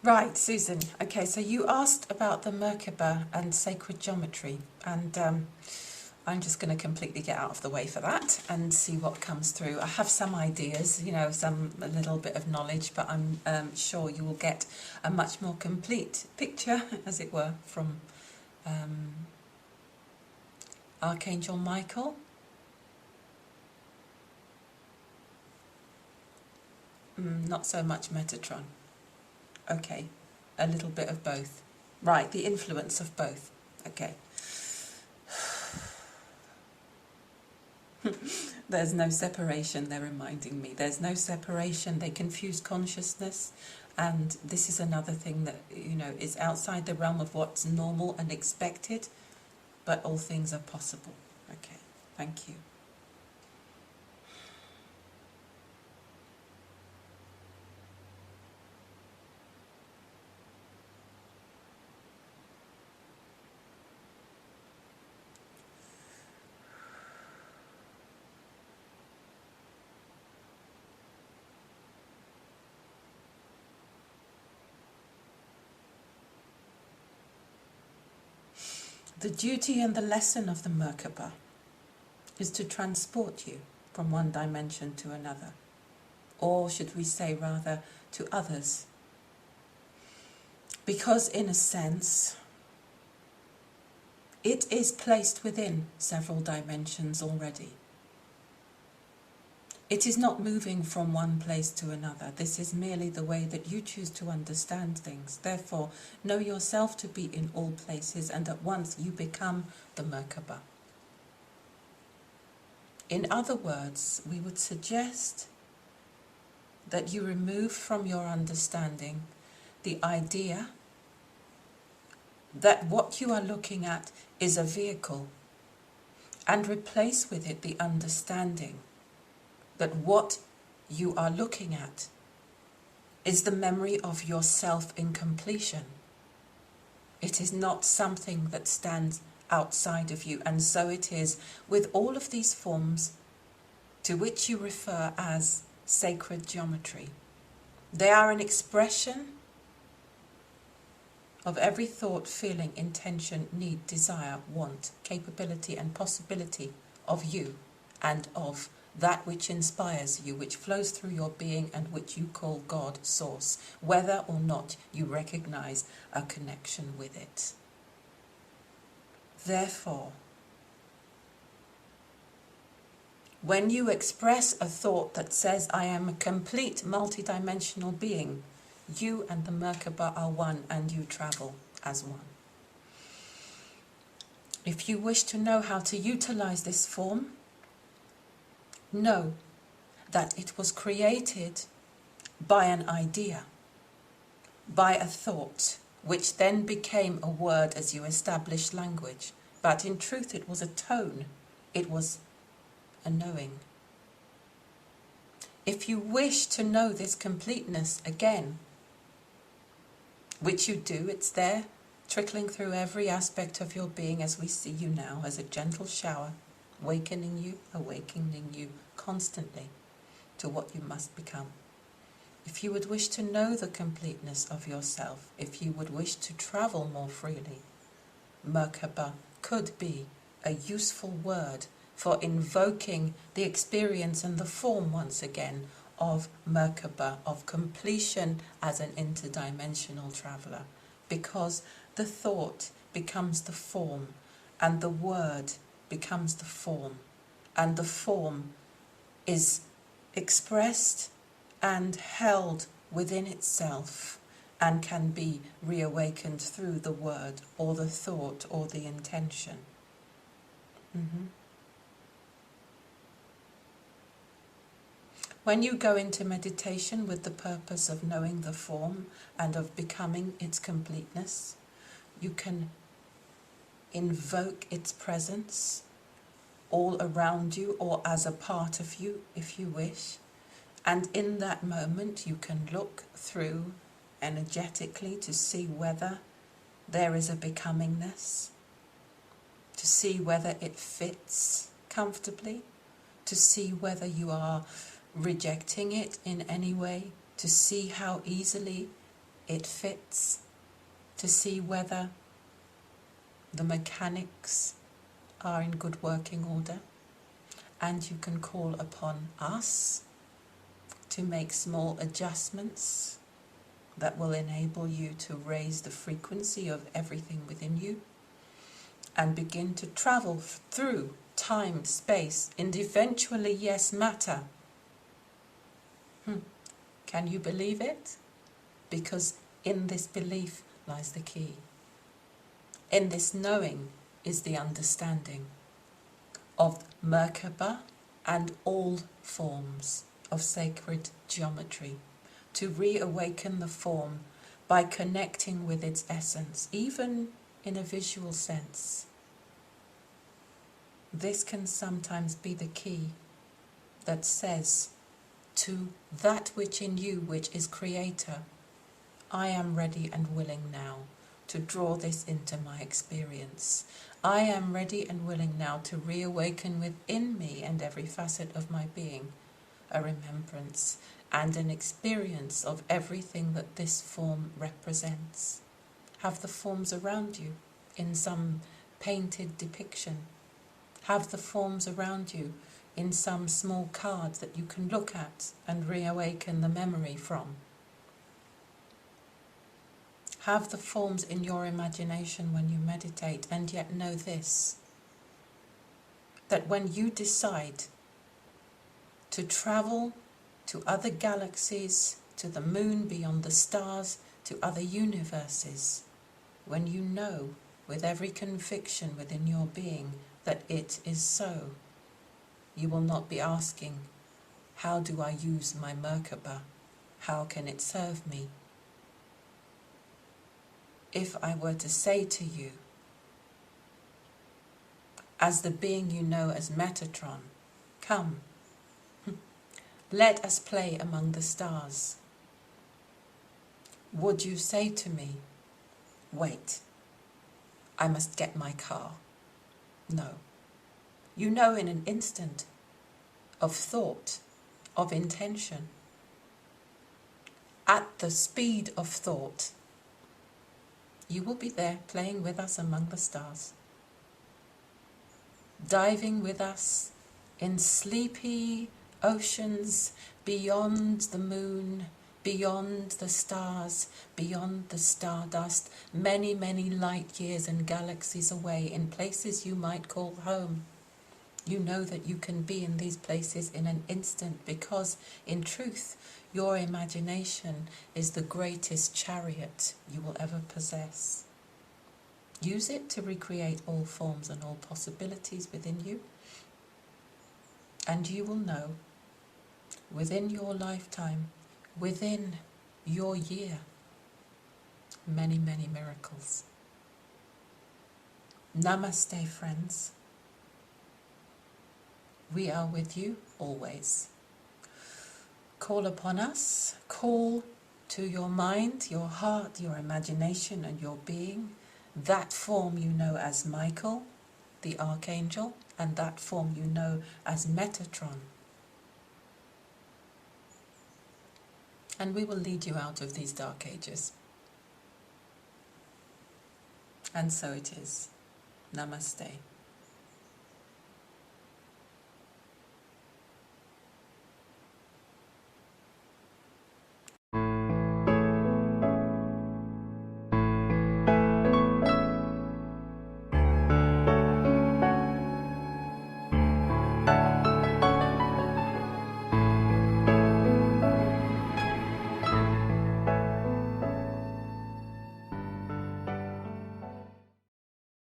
Right, Susan. Okay, so you asked about the Merkabah and sacred geometry, and I'm just going to completely get out of the way for that and see what comes through. I have some ideas, you know, a little bit of knowledge, but I'm sure you will get a much more complete picture, as it were, from Archangel Michael. Not so much Metatron. Okay, a little bit of both. Right, the influence of both. Okay. There's no separation, they're reminding me. There's no separation. They confuse consciousness. And this is another thing that, you know, is outside the realm of what's normal and expected. But all things are possible. Okay, thank you. The duty and the lesson of the Merkabah is to transport you from one dimension to another, or should we say rather to others, because in a sense it is placed within several dimensions already. It is not moving from one place to another. This is merely the way that you choose to understand things. Therefore, know yourself to be in all places, and at once you become the Merkabah. In other words, we would suggest that you remove from your understanding the idea that what you are looking at is a vehicle, and replace with it the understanding that what you are looking at is the memory of yourself in completion. It is not something that stands outside of you, and so it is with all of these forms to which you refer as sacred geometry. They are an expression of every thought, feeling, intention, need, desire, want, capability and possibility of you and of that which inspires you, which flows through your being and which you call God, Source, whether or not you recognize a connection with it. Therefore, when you express a thought that says, I am a complete multidimensional being, you and the Merkabah are one, and you travel as one. If you wish to know how to utilize this form, know that it was created by an idea, by a thought, which then became a word as you established language. But in truth, it was a tone. It was a knowing. If you wish to know this completeness again, which you do, it's there, trickling through every aspect of your being as we see you now, as a gentle shower, awakening you constantly to what you must become. If you would wish to know the completeness of yourself, if you would wish to travel more freely, Merkabah could be a useful word for invoking the experience and the form once again of Merkabah, of completion as an interdimensional traveller, because the thought becomes the form, and the word becomes the form, and the form is expressed and held within itself and can be reawakened through the word or the thought or the intention. When you go into meditation with the purpose of knowing the form and of becoming its completeness, You can invoke its presence all around you or as a part of you if you wish. And in that moment you can look through energetically to see whether there is a becomingness, to see whether it fits comfortably, to see whether you are rejecting it in any way, to see how easily it fits, to see whether the mechanics are in good working order. And you can call upon us to make small adjustments that will enable you to raise the frequency of everything within you and begin to travel through time, space, and eventually, yes, matter. Can you believe it? Because in this belief lies the key. In this knowing is the understanding of Merkabah and all forms of sacred geometry, to reawaken the form by connecting with its essence, even in a visual sense. This can sometimes be the key that says to that which in you, which is creator, I am ready and willing now to draw this into my experience. I am ready and willing now to reawaken within me and every facet of my being a remembrance and an experience of everything that this form represents. Have the forms around you in some painted depiction. Have the forms around you in some small card that you can look at and reawaken the memory from. Have the forms in your imagination when you meditate, and yet know this, that when you decide to travel to other galaxies, to the moon, beyond the stars, to other universes, when you know with every conviction within your being that it is so, you will not be asking, how do I use my Merkabah? How can it serve me? If I were to say to you, as the being you know as Metatron, come, let us play among the stars, would you say to me, wait, I must get my car? No. You know in an instant of thought, of intention, at the speed of thought, you will be there playing with us among the stars, diving with us in sleepy oceans beyond the moon, beyond the stars, beyond the stardust, many, many light years and galaxies away, in places you might call home. You know that you can be in these places in an instant because, in truth, your imagination is the greatest chariot you will ever possess. Use it to recreate all forms and all possibilities within you, and you will know, within your lifetime, within your year, many, many miracles. Namaste, friends. We are with you always. Call upon us, call to your mind, your heart, your imagination and your being, that form you know as Michael, the Archangel, and that form you know as Metatron. And we will lead you out of these dark ages. And so it is. Namaste.